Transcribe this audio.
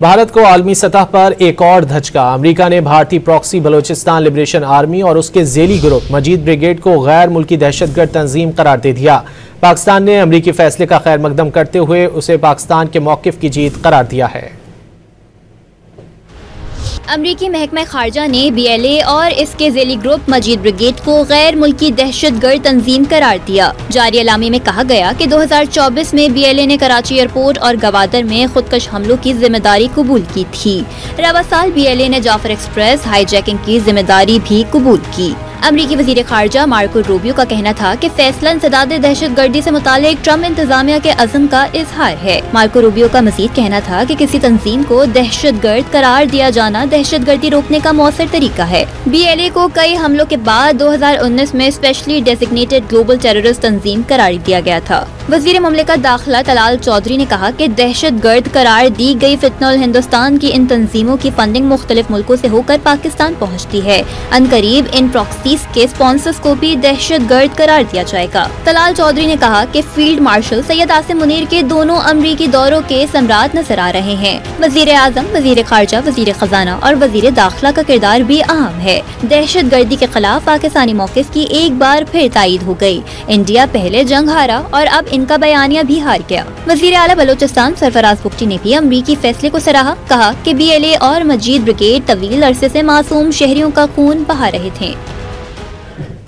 भारत को आलमी सतह पर एक और धचका। अमेरिका ने भारतीय प्रॉक्सी बलोचिस्तान लिबरेशन आर्मी और उसके झेली ग्रुप मजीद ब्रिगेड को गैर मुल्की दहशतगर्द तंजीम करार दे दिया। पाकिस्तान ने अमेरिकी फैसले का खैर मकदम करते हुए उसे पाकिस्तान के मौकिफ की जीत करार दिया है। अमरीकी महकमा खारजा ने BLA और इसके झेली ग्रुप मजीद ब्रिगेड को गैर मुल्की दहशतगर्द तंजीम करार दिया। जारी एलामी में कहा गया कि 2024 में BLA ने कराची एयरपोर्ट और गवादर में खुदकश हमलों की जिम्मेदारी कबूल की थी। रवा साल BLA ने जाफर एक्सप्रेस हाईजैकिंग की जिम्मेदारी भी कबूल की। अमरीकी वजीर खारजा मार्को रूबियो का कहना था कि फैसला इंसदाद दहशतगर्दी से मुतालिक ट्रम्प इंतजामिया के अज़म का इजहार है। मार्को रूबियो का मजीद कहना था कि किसी तंजीम को दहशतगर्द करार दिया जाना दहशतगर्दी रोकने का मौसर तरीका है। BLA को कई हमलों के बाद 2019 में स्पेशली डेजिग्नेटेड ग्लोबल टेररिस्ट तंजीम करार दिया गया था। वजीर ममलिकत दाखिला तलाल चौधरी ने कहा कि दहशतगर्द करार दी गई फितनल हिंदुस्तान की इन तंजीमों की फंडिंग मुख्तलिफ मुल्कों से होकर पाकिस्तान पहुँचती है। अनकरीब इन प्रॉक्सी के स्पॉन्सर्स को भी दहशतगर्द करार दिया जाएगा। तलाल चौधरी ने कहा कि फील्ड मार्शल सैयद आसिम मुनीर के दोनों अमरीकी दौरों के सम्राट नजर आ रहे हैं। वजीर आजम, वजीर खारजा, वजीर खजाना और वजीर दाखिला का किरदार भी अहम है। दहशतगर्दी के खिलाफ पाकिस्तानी मौक़िफ़ की एक बार फिर तायीद हो गई। इंडिया पहले जंग हारा और अब इनका बयानिया भी हार गया। वजीर आला बलोचिस्तान सरफराज बुगटी ने भी अमरीकी फैसले को सराहा। कहा कि BLA और मजीद ब्रिगेड तवील अरसे से मासूम शहरियों का खून बहा रहे थे।